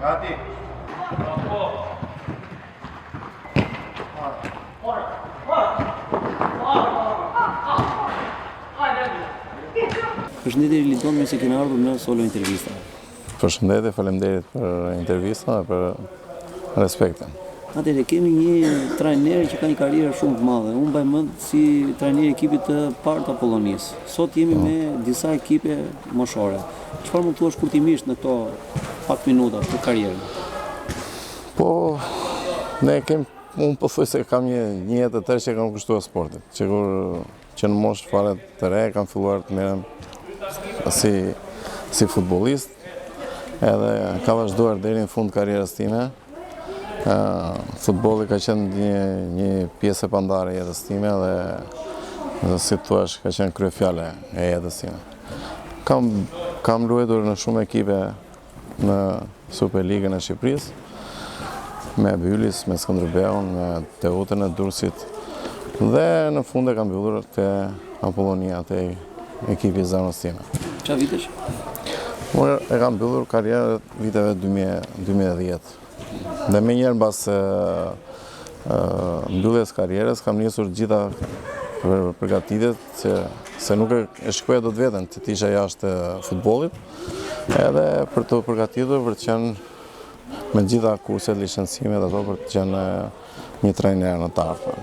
Gati. Përshëndetje Lidon, mirë se keni ardhur në Solo Intervista. Përshëndetje, faleminderit për intervistën dhe për respektin. Atëherë kemi një trajner që ka një karrierë shumë të madhe. Unë mbaj mend si trajner i ekipit të parë të Apollonisë. Sot jemi me disa ekipe moshore. Çfarë mund të thuash kurtimisht në këto pak minuta për karrierën? Po, unë po thuaj se kam një jetë të tërë që kam kushtuar sportit. Që në moshë fare të re kam filluar të merrem si futbollist, edhe ka vazhduar deri në fund karrierës time. Futbolli ka qenë një pjesë e pandare e jetës time dhe si thua ka qenë kryefjale e jetës time. Kam luajtur në shumë ekipe në Superligën e Shqipërisë, me Bylis, me Skënderbeun, me Teutën e Durrësit dhe në fund e kam mbyllur te Apollonia, te ekipi i zemrës time. Çfarë vitesh? Unë e kam mbyllur karrierën viteve 2010. Dhe me njerë mbas mbylljes karrierës kam nisur gjitha përgatitjet se nuk e shikoja dot veten që të isha jashtë futbollit, edhe për të përgatitur për të qenë me gjitha kurset, licencimet ato për të qenë një trajner në të ardhmen.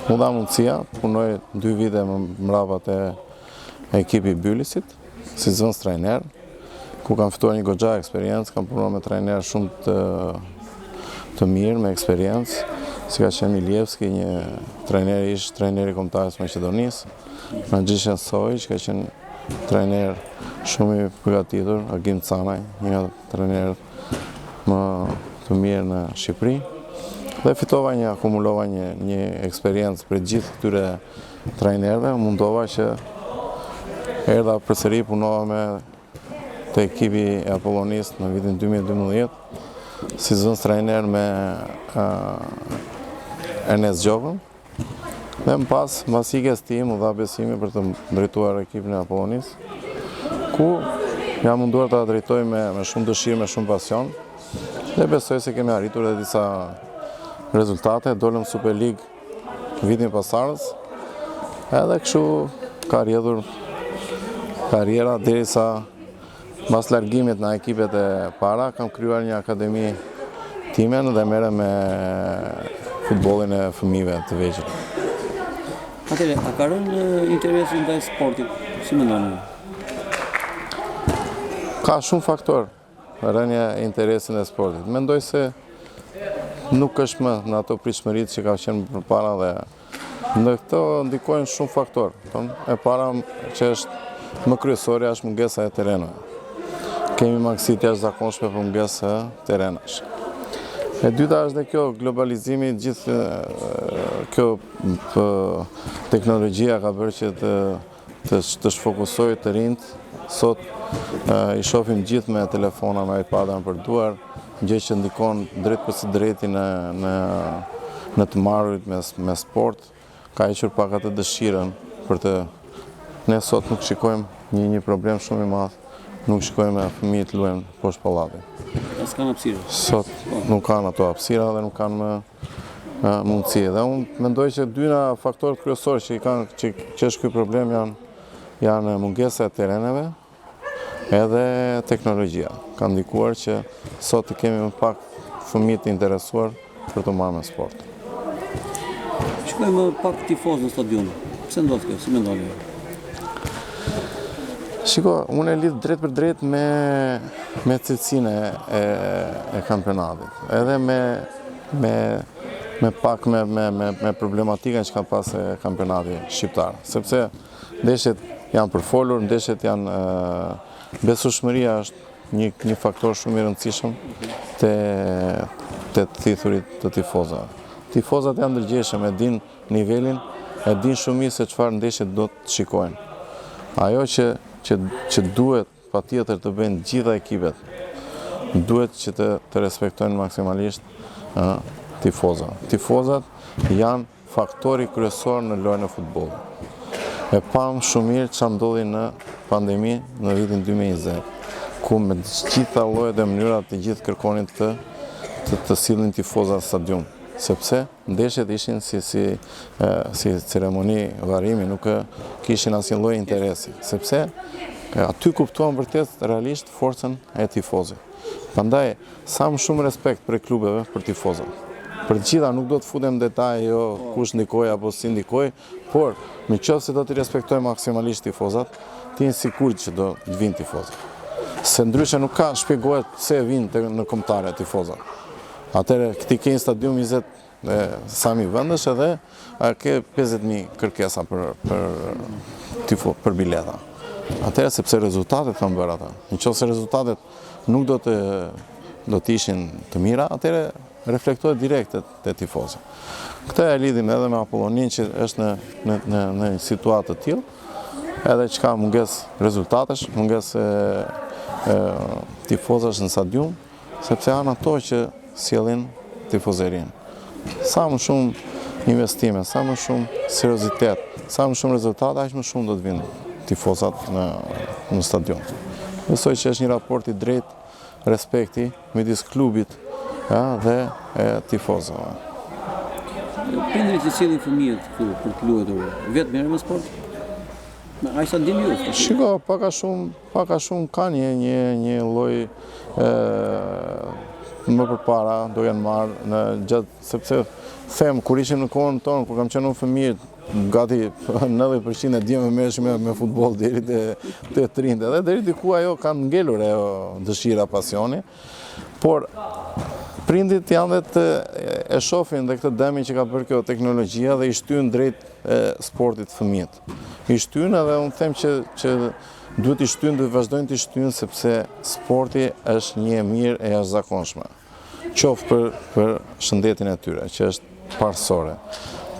Mu dha mundësia, punoj 2 vite mbrapa te ekipi i Bylisit si zëvendës trajner, ku kam fituar një goxha eksperiencë, kam punuar me trajner shumë të mirë, me eksperiencë, si ka qenë Miljevski, një trajner trajneri kombëtarës Maqedonisë, Naxhishen Soi, që ka qenë trajner shumë i përgatitur, Agim Canaj, një nga trajnerët më të mirë në Shqipëri. Dhe akumulova një eksperiencë për gjithë këtyre trajnerëve, mundova që erdha përsëri punova me te ekipi e Apollonisë në vitin 2012, si zëvendës trajner me Enes Gjokën. Dhe më pas ikjes tim u dha besimi për të drejtuar ekipin e Apollonisë, ku jam munduar ta drejtoj me shumë dëshirë, me shumë pasion. Dhe besoj se kemi arritur edhe disa rezultate, dolëm Super League vitin pasardhës, edhe kështu ka rrjedhur karriera derisa mbas largimit në ekipet e para, kam krijuar një akademi timen dhe merrem me futbollin e fëmijëve të vegjël. Atëherë, a ka rënë interesi ndaj sportit? Si mendoni? Ka shumë faktor rënja e interesit në sportit. Mendoj se nuk është më në ato pritshmëritë që ka qenë përpara dhe në këto ndikojnë shumë faktor. E para që është më kryesorja është mungesa e terenëve. Kemi mangësi të jashtëzakonshme për mungesë terenash. E dyta është dhe kjo globalizimi, gjithë kjo teknologjia ka bërë që të shfokusojë të rinjt. Sot i shohim gjithë me telefona, me iPad-a për duar, gjë që ndikon drejt për së drejti në të marrurit me sport, ka hequr pak atë dëshirën për të. Ne sot nuk shikojmë një problem shumë i madh. Nuk shikojmë fëmijët luajnë poshtë pallatit. S'kan hapësirë. Sot nuk kanë ato hapësira dhe nuk kanë më mundësi. Dhe unë mendoj që dyna faktorët kryesorë që është ky problem janë mungesa e tereneve edhe teknologjia. Ka ndikuar që sot kemi më pak fëmijë të interesuar për të marrë me sport. Shikojmë pak tifoz në stadion. Pse ndodh kjo? Si mendoni? Shiko, unë e lidh drejt për drejt me cilësinë e kampionatit, edhe me pak me problematikën që ka pas kampionati shqiptar, sepse ndeshjet janë përfolur, ndeshjet janë besueshmëria është një faktor shumë i rëndësishëm te thithurit të tifozave. Tifozat janë ndërgjegjshëm, e din nivelin, e din shumë mirë se çfarë ndeshje do të shikojnë. Ajo që duhet patjetër të bëjnë gjitha ekipet, duhet që të respektojnë maksimalisht tifozat. Tifozat janë faktori kryesor në lojën e futbollit. E pam shumë mirë çfarë ndodhi në pandemi në vitin 2020, ku me gjitha llojet e mënyrat të gjithë kërkonin të sillnin tifozat në stadium, sepse ndeshjet ishin si ceremoni varrimi, nuk kishin asnjë lloj interesi, sepse aty kuptuan vërtet realisht forcën e tifozit. Prandaj sa më shumë respekt për klubeve, për tifozat. Për të gjitha nuk do të futem në detaj kush ndikoi apo si ndikoi, por nëse do të respektojmë maksimalisht tifozat, të jenë sigurt që do të vinë tifozat. Se ndryshe nuk ka shpjegohet pse vinë në kombëtare tifozat. Atëherë këti ke një stadium 20 sami vendesh edhe ke 50.000 kërkesa për bileta. Atëherë sepse rezultatet kanë bërë ata. Nëse rezultatet nuk do të ishin të mira, atëherë reflektohet direkt te tifozët. Këtë e lidhim edhe me Apollonin që është në një situatë të tillë, edhe çka munges rezultatesh, munges tifozash në stadium, sepse janë ato që sjellin tifozerinë. Sa më shumë investime, sa më shumë seriozitet, sa më shumë rezultate, aq më shumë do të vinë tifozat në stadium. Besoj që është një raport i drejtë, respekti midis klubit dhe tifozave. Prindrit që sjellin fëmijët këtu për të luajtur, vetë merren me sport? Ai sa ndjen ju? Shiko, pak a shumë ka një lloj më përpara do janë marrë në gjatë, sepse them kur ishim në kohën tonë, kur kam qenë unë fëmijë, gati 90% e djemve merreshin me futboll deri te 30, edhe deri diku ajo kanë ngelur ajo dëshira, pasioni, por prindit janë e shohin dhe këtë dëmin që ka bërë kjo teknologjia dhe i shtyn drejt sportit fëmijët. I shtyn edhe unë them që duhet i shtyn dhe vazhdojnë të shtyn sepse sporti është një mirë e jashtëzakonshme. Qoftë për shëndetin e tyre, që është parësore,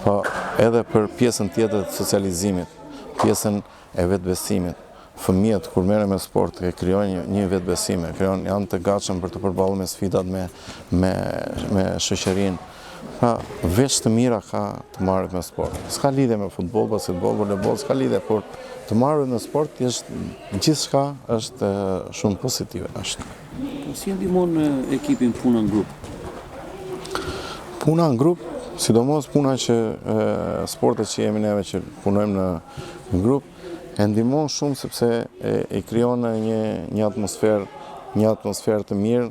po edhe për pjesën tjetër të socializimit, pjesën e vetbesimit. Fëmijët kur merren me sport e krijojnë një vetbesime, janë të gatshëm për të përballur me sfidat me shoqërinë. Veç të mira ka të marrët me sport. S'ka lidhje me futboll, basketboll, voleboll, s'ka lidhje, por të marrët me sport gjithçka është shumë pozitive. Si ndihmon ekipin puna në grup? Puna në grup, sidomos puna që sportet që jemi neve që punojmë në grup, e ndihmon shumë sepse i krijon një atmosferë të mirë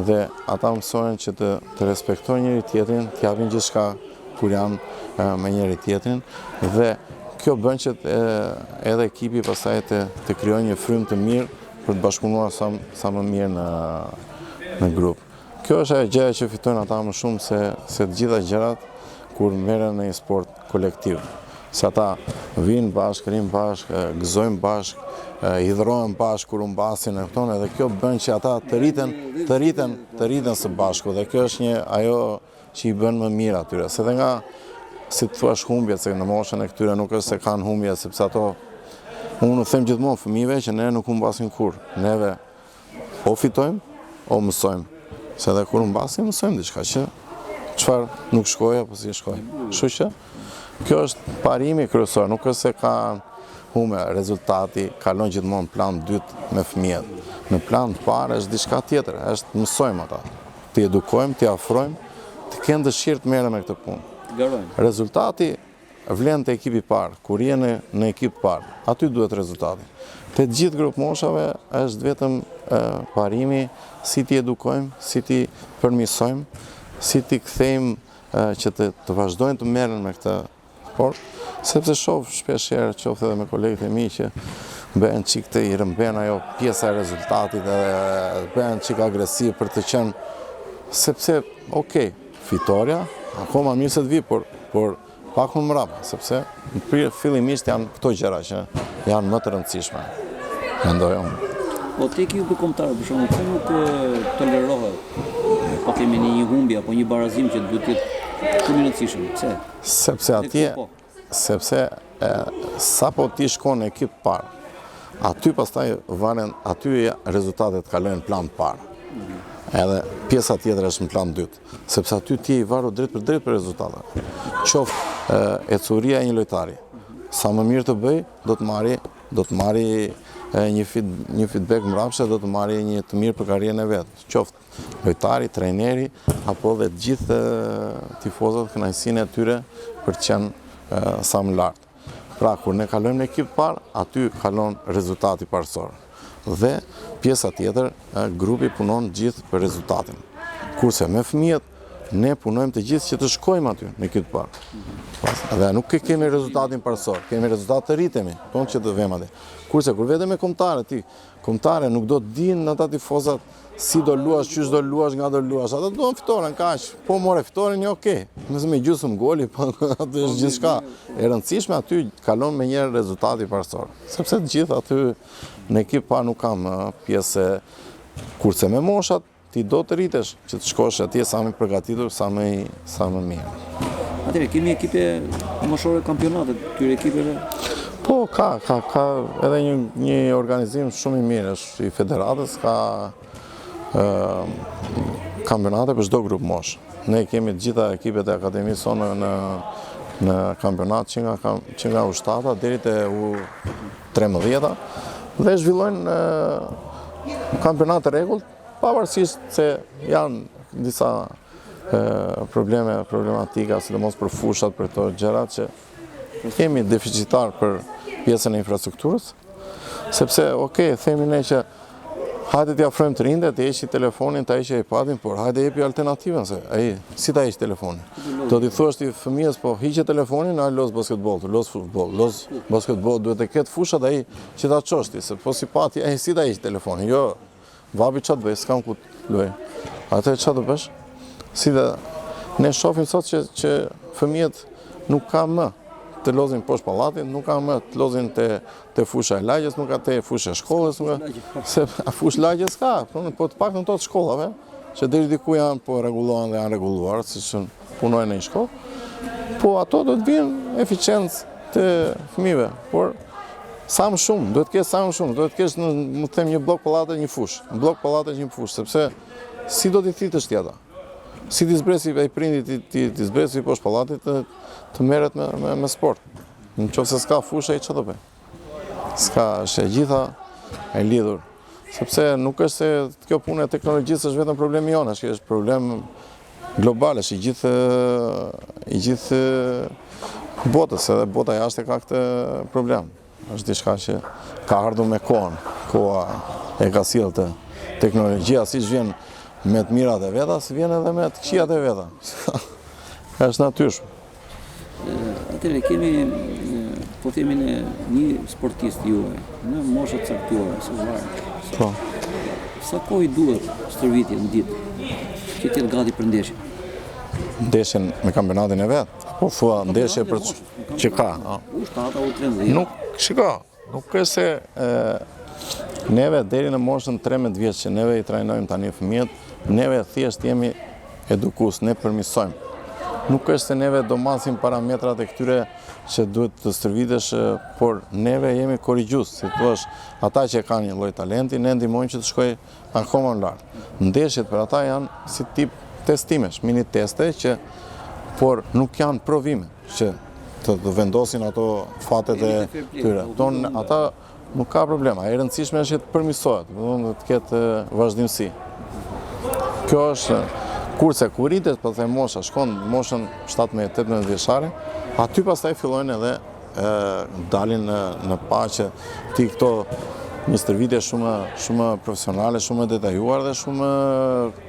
dhe ata mësojnë që të respektojnë njëri tjetrin, të japin gjithçka kur janë me njëri tjetrin dhe kjo bën që edhe ekipi pastaj të krijojë një frymë të mirë për të bashkëpunuar sa më mirë në grup. Kjo është ajo gjëja që fitojnë ata më shumë se të gjitha gjërat kur merren në një sport kolektiv. Se ata vinë bashkë, rinë bashkë, gëzojnë bashkë, hidhrohen bashkë kur u mbasin e këtone dhe kjo bën që ata të rriten së bashku dhe kjo është ajo që i bën më mirë atyre. Se dhe nga, si të thuash, humbjet, se në moshën e këtyre nuk është se kanë humbjet, sepse ato, unë them gjithmonë fëmijëve që ne nuk humbasim kur. Neve o fitojmë, o mësojmë. Se dhe kur humbasim, mësojmë diçka që çfarë nuk shkoj apo si shkoj. Kështu që kjo është parimi kryesor, nuk është se ka hume, rezultati kalon gjithmonë plan dytë me fëmijët. Në plan të parë është diçka tjetër, është mësojmë ata, të edukojmë, të afrojmë, të kenë dëshirë të merren me këtë punë. Rezultati vlen te ekipi parë, kur jeni në ekip parë, aty duhet rezultati. Te gjithë grup moshave është vetëm parimi si t'i edukojmë, si t'i përmirësojmë, si t'i kthejmë që të vazhdojnë të merren me këtë sport, sepse shoh shpesh herë qoftë edhe me kolegët e mi që bëhen çik të i rëmben ajo pjesa e rezultatit dhe bëhen çik agresiv për të qenë, sepse fitoria akoma mirë se të vi, por pak më mbrapa, sepse fillimisht janë këto gjëra që janë më të rëndësishme. Mendoj unë. Po tek ju kombëtarë për shembull, pse nuk tolerohet po kemi një humbje apo një barazim që duhet të jetë shumë i rëndësishëm. Pse? Sepse sapo ti shkon në ekip parë, aty pastaj aty rezultatet kalojnë plan parë. Edhe pjesa tjetër është në plan dytë, sepse aty ti je i varur drejt për drejt për rezultatet. Qoftë ecuria e një lojtari, sa më mirë të bëj, do të marri një feedback mbrapsht, do të marri një të mirë për karrierën e vet. Qoftë lojtari, trajneri apo dhe të gjithë tifozët kënaqësinë e tyre për të qenë sa më lart. Pra kur ne kalojmë në ekip parë, aty kalon rezultati parësor. Dhe pjesa tjetër, grupi punon gjithë për rezultatin. Kurse me fëmijët, ne punojmë të gjithë që të shkojmë aty në ekip parë. Dhe nuk kemi rezultatin parësor, kemi rezultat të rritemi, tonë që të vëmë aty. Kurse kur vete me kombëtare nuk do të dinë ata tifozat si do luash, qysh do luash, nga do luash. Ata duan fitoren, kaq. Po more fitoren, jo okay. Nëse me gjysmë goli, po aty është gjithçka. E rëndësishme aty kalon me një rezultati parësor. Sepse të gjithë aty në ekip pa nuk kam pjesë, kurse me moshat ti do të rritesh që të shkosh atje sa më përgatitur, sa më mirë. Atëherë kemi ekipe moshore kampionatet, këtyre ekipeve? Po, ka edhe një organizim shumë i mirë, është i federatës, ka kampionate për çdo grup mosh. Ne kemi të gjitha ekipet e akademisë sonë në kampionat që nga U7 deri te U13 dhe zhvillojnë kampionate rregullt, pavarësisht se janë disa problematika, sidomos për fushat, për këto gjërat që kemi deficitar për pjesën e infrastrukturës, sepse, themi ne që hajde t'i afrojmë të rinjve, të heqi telefonin, të heqi iPadin, por hajde jepi alternativën, se ai si ta heqi telefonin. Do t'i thuash ti fëmijës, po hiqe telefonin, ai los basketbol, los futboll, los basketbol, duhet të ketë fushat ai që ta çoshti, se po si pati ai si ta heqi telefonin, jo vabi çat bëj, s'kam ku luaj. Atë çat do bësh? Si dhe ne shohim sot që fëmijët nuk kanë më të lozin poshtë pallatit, nuk kanë më të lozin te fusha e lagjes, nuk ka te fusha e shkollës, se fushë lagjes ka, po të paktën to të shkollave, që deri diku janë po rregullohen dhe janë rregulluar, siç punojnë në një shkollë, po ato do të vinë eficiencë të fëmijëve, por sa më shumë, duhet të kesh sa më shumë, duhet të kesh më të them një blok pallate një fushë, një blok pallate një fushë, sepse si do t'i thitësh ti ata? Si t'i zbresi ai prindi t'i zbresi poshtë pallatit të merret me sport. Nëse s'ka fushë, çfarë do bëj? S'ka, është e gjitha e lidhur. Sepse nuk është se kjo punë e teknologjisë është vetëm problemi jonë, është problem global, është i gjithë botës, edhe bota jashtë ka këtë problem. Është diçka që ka ardhur me kohën, koha e ka sjellë të teknologjia, siç vjen me të mirat e veta, si vjen edhe me të këqijat e veta. Është natyrshëm. Atëherë po themi në një sportist juaj, në mosha të caktuara, së varg. Po. Sa kohë i duhet stërvitje në ditë që të jetë gati për ndeshjen? Ndeshjen me kampionatin e vet, apo thua ndeshje për që ka? U7 U13. Nuk është se neve deri në moshën 13 vjeç që neve i trajnojmë tani fëmijët, neve thjesht jemi edukues, ne përmirësojmë. Nuk është se neve do masim parametrat e këtyre që duhet të stërvitesh, por neve jemi korrigjues, si thua, ata që kanë një lloj talenti, ne ndihmojmë që të shkojë akoma më lart. Ndeshjet për ata janë si tip testimesh, mini teste që por nuk janë provime që të vendosin ato fatet e tyre. Ata nuk ka problema, e rëndësishme është që të përmirësohet, të ketë vazhdimsi. Kjo është kurse kur rritet, po them mosha, shkon moshën 17-18 vjeçare, aty pastaj fillojnë edhe dalin në paqe ti këto një stërvitje shumë profesionale, shumë detajuar dhe shumë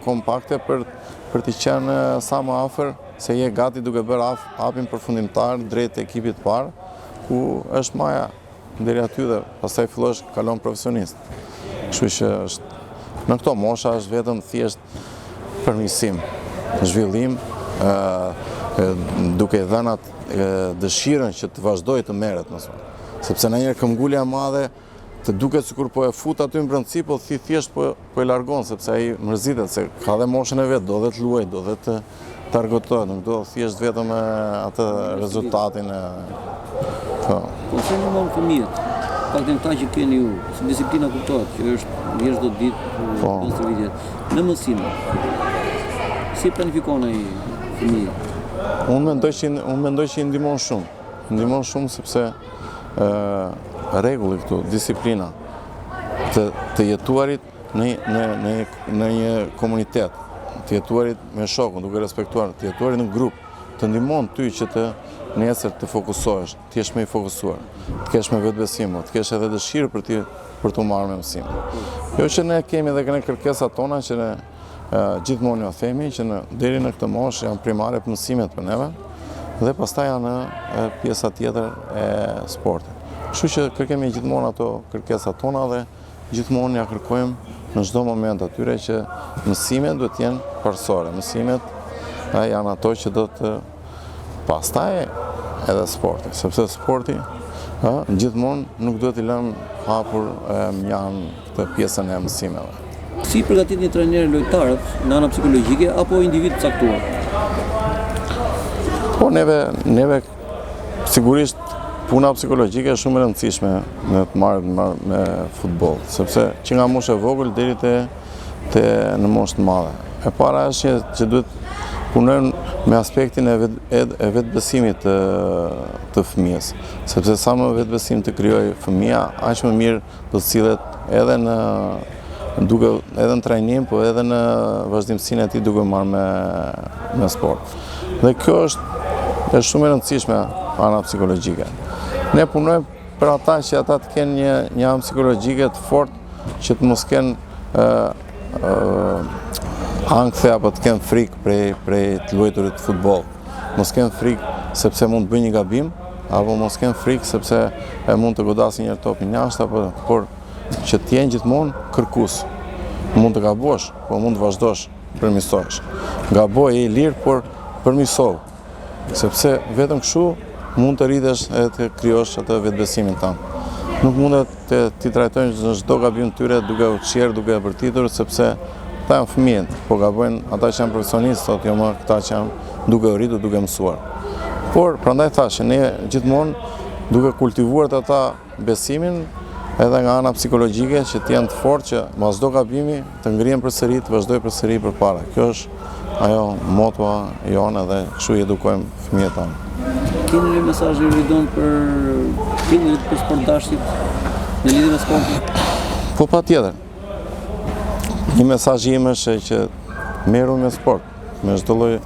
kompakte për t'i qenë sa më afër se je gati duke bërë hapin përfundimtar drejt ekipit parë, ku është maja deri aty dhe pastaj fillosh kalon profesionist. Kështu që në këto mosha është vetëm thjesht përmirësim, zhvillim, duke dhënë dëshirën që të vazhdoj të merret, sepse ndonjëherë këmbgulja e madhe të duket sikur po e fut aty në brendësi, po thjesht po e largon, sepse ai mërzitet se ka dhe moshën e vet, do dhe të luajë, do dhe të argëtohet, nuk do thjesht vetëm atë rezultatin Po se në mënë fëmijët, pak të këta që keni ju, se disiplina kuptohet, që është vjesh do ditë, pas të vitjet. Në mësime, si planifikon ai fëmijë? Unë mendoj që i ndihmon shumë sepse rregulli këtu, disiplina të jetuarit në një komunitet, të jetuarit me shokun, duke respektuar, të jetuarit në grup, të ndihmon ty që të nesër të fokusohesh, të jesh më i fokusuar, të kesh me vetbesim, të kesh edhe dëshirë për të marrë me mësim. Jo që ne kemi edhe këne kërkesat tona që ne gjithmonë jo themi që deri në këtë moshë janë primare për mësimet për neve dhe pastaj janë pjesa tjetër e sportit. Kështu që kërkemi gjithmonë ato kërkesat tona dhe gjithmonë ja kërkojmë në çdo moment atyre që mësimet duhet të jenë parsorë. Mësimet janë ato që do të pastaj edhe sporti, sepse sporti gjithmonë nuk duhet i lëmë hapur janë këtë pjesën e mësimeve. Si përgatit një trajner lojtarët në ana psikologjike apo individ caktuar? Po neve sigurisht puna psikologjike është shumë e rëndësishme në të marrë me futboll, sepse që nga moshë e vogël deri te në moshë të madhe. E para është që duhet punojnë me aspektin e vetbesimit të fëmijës, sepse sa më vetbesim të krijojë fëmia, aq më mirë do të sillet edhe edhe në trajnim, po edhe në vazhdimsinë e tij duke marrë me sport. Dhe kjo është shumë e rëndësishme ana psikologjike. Ne punojmë për ata që ata të kenë një anë psikologjike të fortë, që të mos kenë ankthje apo të kenë frikë prej të luajturit futboll. Mos kenë frikë sepse mund të bëjnë një gabim, apo mos kenë frikë sepse mund të godasin një topin jashtë, por që të jenë gjithmonë kërkues. Mund të gabosh, po mund të vazhdosh, përmirësohesh. Gaboj e i lirë, por përmirësohu. Sepse vetëm kështu mund të rritesh e të krijosh atë vetbesimin tënd. Nuk mundet të ti trajtojnë në çdo gabim të tyre duke u qerë, duke e bërtitur, sepse ata janë fëmijë, po gabojnë ata që janë profesionistë, sot jo më këta që janë duke u rritur, duke mësuar. Por prandaj thashë, ne gjithmonë duke kultivuar ata besimin edhe nga ana psikologjike që të jenë të fortë që pas çdo gabimi të ngrihen përsëri, të vazhdojë përsëri përpara. Kjo është ajo motoa jonë dhe kështu i edukojmë fëmijët tanë. Keni një mesazh i ridon për prindërit, për sportdashtit në lidhje me sportin? Po patjetër. Një mesazh im është që merru me sport, me çdo lloj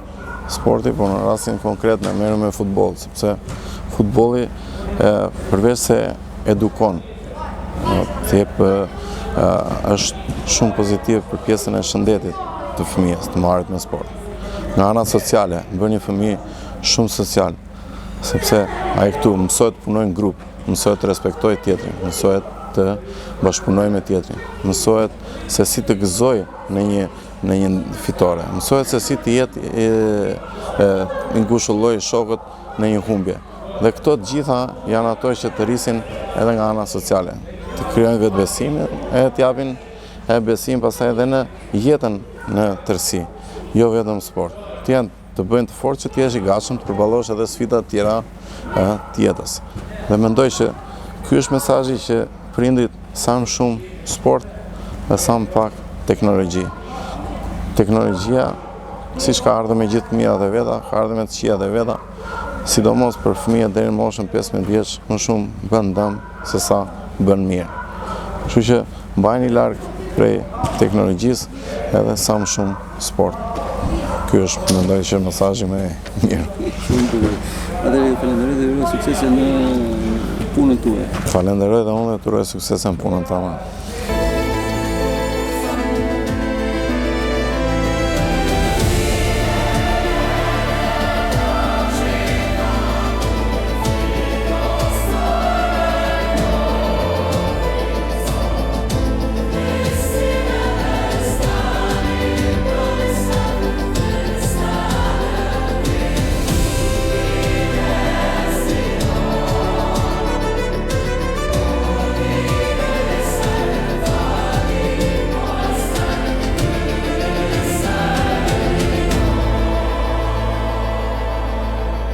sporti, por në rastin konkret ne merrem me futboll, sepse futbolli përveç se edukon, është shumë pozitiv për pjesën e shëndetit të fëmijës, të marrit me sport. Nga ana sociale, bën një fëmijë shumë social, sepse ai këtu mësohet të punojë në grup, mësohet të respektojë tjetrin, mësohet të bashkëpunojë me tjetrin, mësohet se si të gëzojë në një fitore, mësohet se si të jetë ngushëllojë shokët në një humbje. Dhe këto të gjitha janë ato që të rrisin edhe nga ana sociale, të krijojnë vetbesimin e të japin besim pastaj edhe në jetën në tërësi, jo vetëm sport. Të bëjnë të fortë që të jesh i gatshëm të përballosh edhe sfida të tjera të jetës. Dhe mendoj që ky është mesazhi që prindrit sa më shumë sport dhe sa më pak teknologji. Teknologjia, siç ka ardhur me gjithë fëmijët e veta, ka ardhur me të këqijat e veta, sidomos për fëmijët deri në moshën 15 vjeç, më shumë bën dëm se sa bën mirë. Kështu që mbajini larg prej teknologjisë edhe sa më shumë sport. Ky është mendoj që mesazhi më i mirë. Shumë bukur. Atëherë falenderoj dhe uroj suksese në punën tuaj. Falenderoj dhe unë dhe të uroj suksese në punën tënde.